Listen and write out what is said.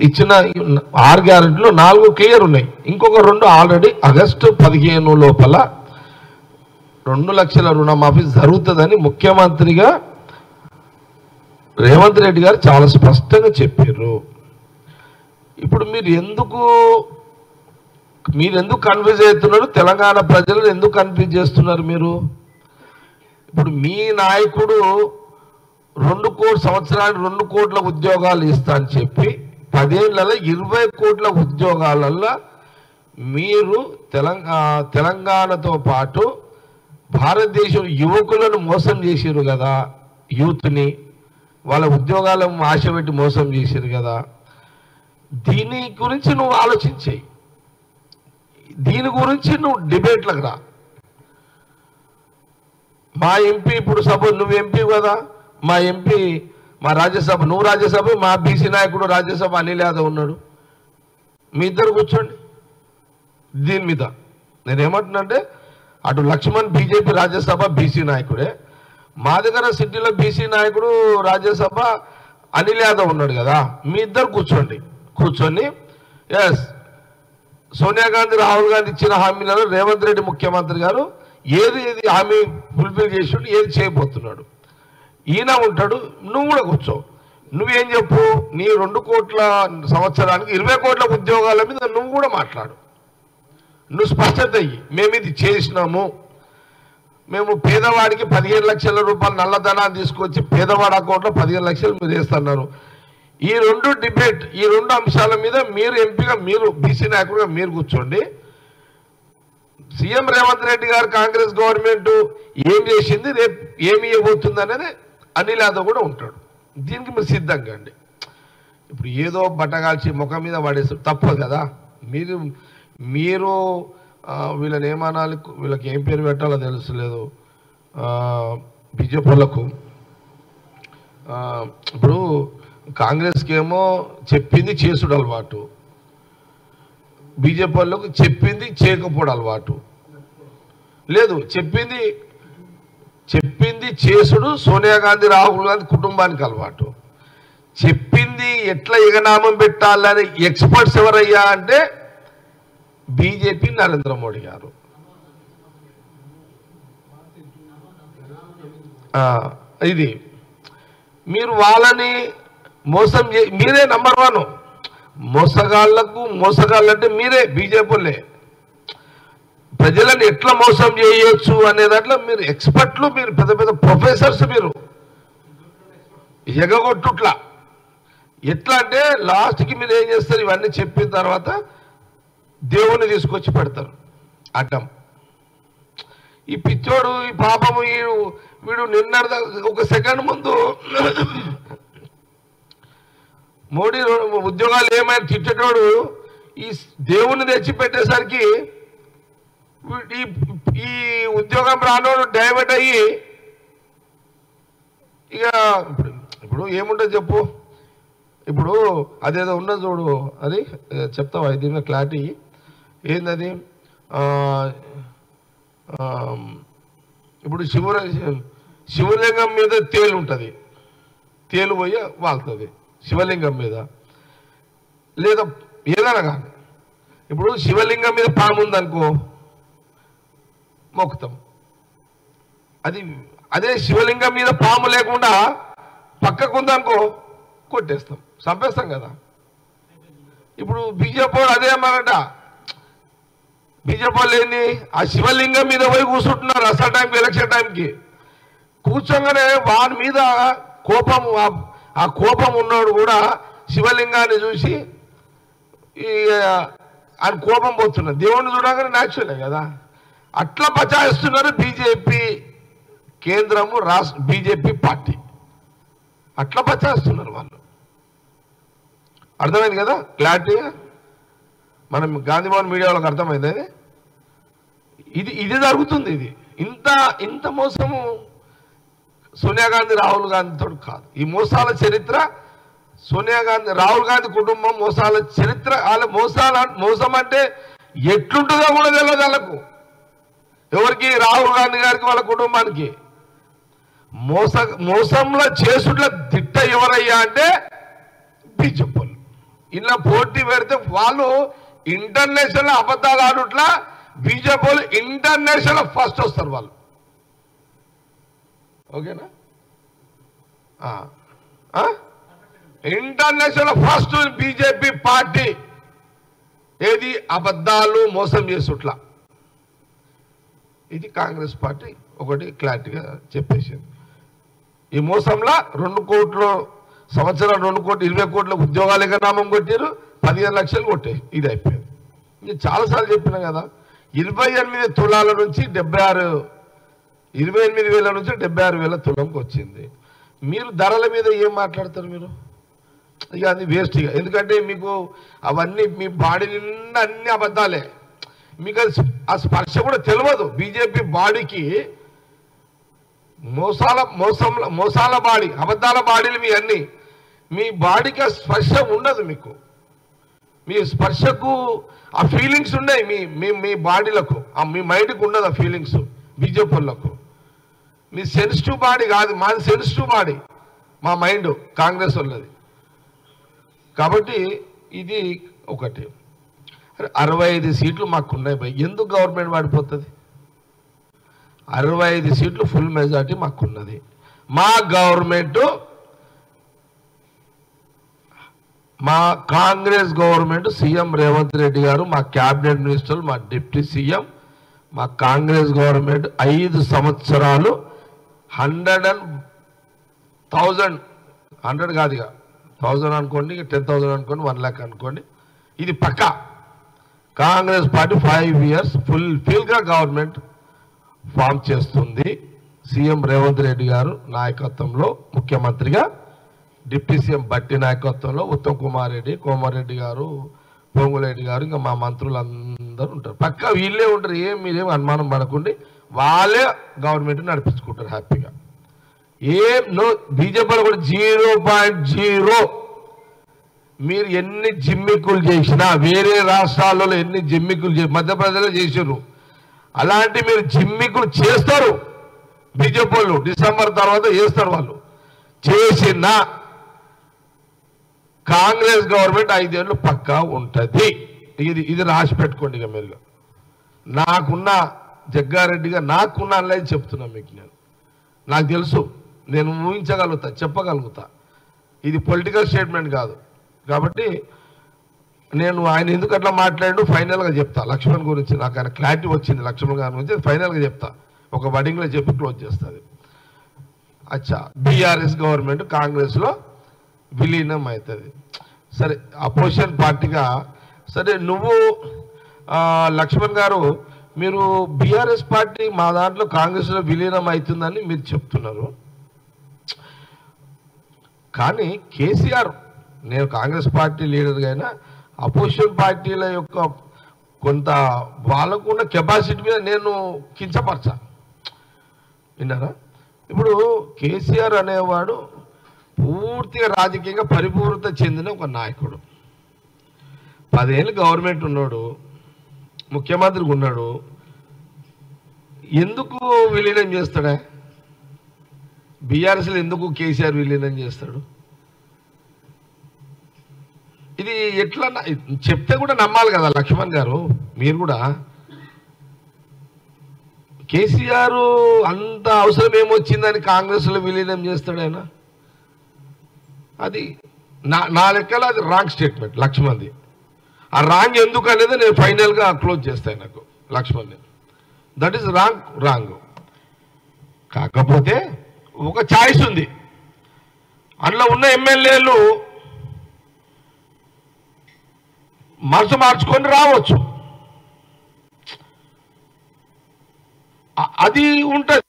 ఇచ్చిన 6 గ్యారెంటీలు 4 క్లియర్ ఉన్నాయి. ఇంకొక 2 ఆల్రెడీ ఆగస్టు 15 లోపల 2 లక్షల రుణమాఫీ జరుగుతుందని ముఖ్యమంత్రిగా రేవంత్ రెడ్డి గారు చాలా స్పష్టంగా చెప్పారు. ఇప్పుడు మీరు ఎందుకు కన్ఫ్యూజ్ అవుతున్నారు? తెలంగాణ ప్రజలు ఎందుకు కన్ఫ్యూజ్ చేస్తున్నారు మీరు? ఇప్పుడు మీ నాయకుడు 2 సంవత్సరానికి 2 కోట్ల ఉద్యోగాలు ఇస్తా అని చెప్పి 10 ఏళ్లలో 20 కోట్ల ఉద్యోగాలలో మీరు తెలంగాణతో పాటు భారతదేశం యువకులను మోసం చేసిరు కదా, యూత్ని వాళ్ళ ఉద్యోగాలను ఆశపెట్టి మోసం చేసిరు కదా. దీని గురించి నువ్వు ఆలోచించేయి, దీని గురించి నువ్వు డిబేట్లకు రా. మా ఎంపీ ఇప్పుడు సపోజ్ నువ్వు ఎంపీ కదా, మా ఎంపీ మా రాజ్యసభ, నువ్వు రాజ్యసభ, మా బీసీ నాయకుడు రాజ్యసభ అనిల్ యాదవ్ ఉన్నాడు. మీ ఇద్దరు కూర్చోండి దీని మీద. నేనేమంటున్నానంటే అటు లక్ష్మణ్ బీజేపీ రాజ్యసభ బీసీ నాయకుడే, మా దగ్గర సిటీలో బీసీ నాయకుడు రాజ్యసభ అనిల్ యాదవ్ ఉన్నాడు కదా. మీ ఇద్దరు కూర్చొని ఎస్ సోనియా గాంధీ రాహుల్ గాంధీ ఇచ్చిన హామీలను రేవంత్ రెడ్డి ముఖ్యమంత్రి గారు ఏది హామీ ఫుల్ఫిల్ చేసి ఏది చేయబోతున్నాడు, ఈయన ఉంటాడు. నువ్వు కూడా కూర్చో, నువ్వేం చెప్పు, నీ 2 కోట్ల సంవత్సరానికి 20 కోట్ల ఉద్యోగాల మీద నువ్వు కూడా మాట్లాడు. నువ్వు స్పష్టత అయ్యి, మేము ఇది చేసినాము, మేము పేదవాడికి 15 లక్షల రూపాయలు నల్లధనాన్ని తీసుకొచ్చి పేదవాడి అకౌంట్లో 15 లక్షలు మీరు వేస్తున్నారు. ఈ 2 డిబేట్, ఈ 2 అంశాల మీద మీరు ఎంపీగా, మీరు బీసీ నాయకుడిగా మీరు కూర్చోండి. సీఎం రేవంత్ రెడ్డి గారు కాంగ్రెస్ గవర్నమెంట్ ఏం చేసింది, రేపు ఏమి ఇవ్వబోతుంది అనేది అనిల్ యాదవ్ కూడా ఉంటాడు. దీనికి మీరు సిద్ధంగా అండి. ఇప్పుడు ఏదో బట్టగాల్చి ముఖం మీద పడేస్తారు తప్పదు కదా. మీరు వీళ్ళని ఏమనాలి, వీళ్ళకి ఏం పేరు పెట్టాలో తెలుసులేదు బీజేపీ వాళ్ళకు. ఇప్పుడు కాంగ్రెస్కి ఏమో చెప్పింది చేసుడు అలవాటు, బీజేపీ వాళ్ళకు చెప్పింది చేయకపోవడం అలవాటు లేదు. చెప్పింది చేసుడు సోనియా గాంధీ రాహుల్ గాంధీ కుటుంబానికి అలవాటు. చెప్పింది ఎట్లా ఎగనామం పెట్టాలని ఎక్స్పర్ట్స్ ఎవరయ్యా అంటే బీజేపీ నరేంద్ర మోడీ గారు. ఇది మీరు వాళ్ళని మోసం మీరే నంబర్ 1 మోసగాళ్ళంటే మీరే బీజేపీలే. ప్రజలను ఎట్లా మోసం చేయొచ్చు అనే దాంట్లో మీరు ఎక్స్పర్ట్లు, మీరు పెద్ద పెద్ద ప్రొఫెసర్స్, మీరు ఎగగొట్టుట్లా. ఎట్లా అంటే లాస్ట్కి మీరు ఏం చేస్తారు, ఇవన్నీ చెప్పిన తర్వాత దేవుని తీసుకొచ్చి పెడతారు అడ్డం. ఈ పిచ్చోడు, ఈ పాపము, వీడు నిన్న ఒక సెకండ్ ముందు మోడీ ఉద్యోగాలు ఏమైనా తిట్టేటోడు ఈ దేవుని తెచ్చి పెట్టేసరికి ఈ ఉద్యోగం రానోడు డైవర్ట్ అయ్యి ఇక ఇప్పుడు ఏముంటుంది చెప్పు. ఇప్పుడు అదేదో ఉన్నది చూడు, అది చెప్తావా దీని క్లారిటీ ఏందది? ఇప్పుడు శివలింగం మీద తేలు ఉంటుంది, తేలు పోయి వాళ్తుంది శివలింగం మీద, లేదా ఏదైనా కానీ. ఇప్పుడు శివలింగం మీద పాము ఉందనుకో మొక్కుతాం, అదే శివలింగం మీద పాము లేకుండా పక్కకు ఉందనుకో కొట్టేస్తాం, చంపేస్తాం కదా. ఇప్పుడు బీజేపీ అదే అన్నమాట. బీజేపీ వాళ్ళు ఏంది, ఆ శివలింగం మీద పోయి కూర్చుంటున్నారు అసలు టైంకి, ఎలక్షన్ టైంకి. కూర్చోగానే వాని మీద కోపం, ఆ కోపం ఉన్నవాడు కూడా శివలింగాన్ని చూసి ఆయన కోపం పోతున్నారు. దేవుణ్ణి చూడగానే న్యాచురలే కదా. అట్లా బచాయిస్తున్నారు బీజేపీ కేంద్రము, రాష్ట్ర బీజేపీ పార్టీ అట్లా బచాయిస్తున్నారు వాళ్ళు. అర్థమైంది కదా క్లారిటీగా? మనం గాంధీ భవన్ మీడియా వాళ్ళకి అర్థమైంది. ఇది జరుగుతుంది. ఇంత మోసము సోనియా గాంధీ రాహుల్ గాంధీతో కాదు. ఈ మోసాల చరిత్ర సోనియా గాంధీ రాహుల్ గాంధీ కుటుంబం మోసాల చరిత్ర. వాళ్ళ మోసం అంటే ఎట్లుంటుందో కూడా తెలియదు వాళ్ళకు, ఎవరికి, రాహుల్ గాంధీ గారికి వాళ్ళ కుటుంబానికి. మోసంలో చేసుట్ల దిట్ట ఎవరయ్యా అంటే బీజేపీ. ఇలా పోటీ పెడితే వాళ్ళు ఇంటర్నేషనల్ అబద్ధాలు ఆడుట్లా బీజేపీ వాళ్ళు ఇంటర్నేషనల్ ఫస్ట్ వస్తారు వాళ్ళు. ఓకేనా? ఇంటర్నేషనల్ ఫస్ట్ బీజేపీ పార్టీ ఏది అబద్ధాలు మోసం చేసుట్లా. ఇది కాంగ్రెస్ పార్టీ ఒకటి క్లారిటీగా చెప్పేసింది. ఈ మోసంలో 2 కోట్ల సంవత్సరాలు 2 కోట్లు 20 కోట్ల ఉద్యోగాలు ఎగనామం కొట్టారు, 15 లక్షలు కొట్టారు. ఇది అయిపోయింది. నేను చాలాసార్లు చెప్పినా కదా, 28 తులాల నుంచి 28,000 నుంచి 76,000 తులంకి వచ్చింది. మీరు ధరల మీద ఏం మాట్లాడతారు మీరు? ఇక అది వేస్ట్. ఇక ఎందుకంటే మీకు అవన్నీ మీ బాడీ నిండా అన్ని అబద్ధాలే. మీకు ఆ స్పర్శ కూడా తెలియదు. బీజేపీ బాడీకి మోసాల బాడీ, అబద్ధాల బాడీలు మీ అన్ని, మీ బాడీకి ఆ స్పర్శ ఉండదు. మీకు మీ స్పర్శకు ఆ ఫీలింగ్స్ ఉన్నాయి మీ బాడీలకు, మీ మైండ్కి ఉండదు ఆ ఫీలింగ్స్. బీజేపీ వాళ్ళకు మీ సెన్సిటివ్ బాడీ కాదు, మాది సెన్సిటివ్ బాడీ, మా మైండ్ కాంగ్రెస్ వాళ్ళది. కాబట్టి ఇది ఒకటి. 65 సీట్లు మాకున్నాయి భయ్. ఎందుకు గవర్నమెంట్ పడిపోతుంది? 65 సీట్లు ఫుల్ మెజార్టీ మాకున్నది. మా గవర్నమెంట్, మా కాంగ్రెస్ గవర్నమెంట్, సీఎం రేవంత్ రెడ్డి గారు, మా క్యాబినెట్ మినిస్టర్లు, మా డిప్యూటీ సీఎం, మా కాంగ్రెస్ గవర్నమెంట్ 5 సంవత్సరాలు 100 కాదు, ఇక 1000 అనుకోండి, 10,000 అనుకోండి, 1 lakh అనుకోండి, ఇది పక్కా. కాంగ్రెస్ పార్టీ 5 years ఫుల్ఫిల్గా గవర్నమెంట్ ఫామ్ చేస్తుంది. సీఎం రేవంత్ రెడ్డి గారు నాయకత్వంలో ముఖ్యమంత్రిగా, డిప్యూటీ సీఎం బట్టి నాయకత్వంలో ఉత్తమ్ కుమార్ రెడ్డి, కోమారెడ్డి గారు, పొంగులేటి గారు, ఇంకా మా మంత్రులు అందరూ ఉంటారు. పక్కా వీళ్ళే ఉంటారు. మీరేం అనుమానం పడకండి, వాళ్ళే గవర్నమెంట్ నడిపించుకుంటారు హ్యాపీగా. బీజేపీలో కూడా 0.0. మీరు ఎన్ని జిమ్మిక్కులు చేసినా, వేరే రాష్ట్రాలలో ఎన్ని జిమ్మిక్కులు మధ్యప్రదేశ్లో చేసారు, అలాంటి మీరు జిమ్మిక్కులు చేస్తారు బీజేపీ వాళ్ళు. డిసెంబర్ తర్వాత చేస్తారు వాళ్ళు. చేసిన కాంగ్రెస్ గవర్నమెంట్ 5 ఏళ్ళు పక్కా ఉంటుంది. ఇది రాసి పెట్టుకోండి. ఇక మీరు నాకున్న జగ్గారెడ్డిగా నాకున్న అనలేదు చెప్తున్నా మీకు. నాకు తెలుసు, నేను ఊహించగలుగుతా, చెప్పగలుగుతా. ఇది పొలిటికల్ స్టేట్మెంట్ కాదు. కాబట్టి నేను ఆయన ఎందుకు అట్లా మాట్లాడు ఫైనల్గా చెప్తా. లక్ష్మణ్ గురించి నాకు ఆయన క్లారిటీ వచ్చింది. లక్ష్మణ్ గారి గురించి ఫైనల్గా చెప్తా, ఒక వర్డింగ్లో చెప్పి క్లోజ్ చేస్తుంది. అచ్చా, బీఆర్ఎస్ గవర్నమెంట్ కాంగ్రెస్లో విలీనం అవుతుంది. సరే, అపోజిషన్ పార్టీగా సరే, నువ్వు లక్ష్మణ్ గారు మీరు బీఆర్ఎస్ పార్టీ మా దాంట్లో కాంగ్రెస్లో విలీనం అవుతుందని మీరు చెప్తున్నారు. కానీ కేసీఆర్, నేను కాంగ్రెస్ పార్టీ లీడర్గా అయినా అపోజిషన్ పార్టీల యొక్క కొంత వాళ్ళకున్న కెపాసిటీ మీద నేను కించపరచా. విన్నారా? ఇప్పుడు కేసీఆర్ అనేవాడు పూర్తిగా రాజకీయంగా పరిపూర్ణత చెందిన ఒక నాయకుడు. 10 ఏళ్ళు గవర్నమెంట్ ఉన్నాడు, ముఖ్యమంత్రిగా ఉన్నాడు. ఎందుకు విలీనం చేస్తాడా? బీఆర్ఎస్లో ఎందుకు కేసీఆర్ విలీనం చేస్తాడు? ఇది ఎట్లా చెప్తే కూడా నమ్మాలి కదా లక్ష్మణ్ గారు. మీరు కూడా కేసీఆర్ అంత అవసరం ఏమొచ్చిందని కాంగ్రెస్లో విలీనం చేస్తాడైనా? అది నా లెక్కలో అది రాంగ్ స్టేట్మెంట్ లక్ష్మణ్ది. ఆ రాంగ్ ఎందుకు అనేది నేను ఫైనల్గా క్లోజ్ చేస్తాను. నాకు లక్ష్మణ్ని దట్ ఈస్ రాంగ్. కాకపోతే ఒక ఛాయిస్ ఉంది. అందులో ఉన్న ఎమ్మెల్యేలు మనసు మార్చుకొని రావచ్చు, అది ఉంటుంది.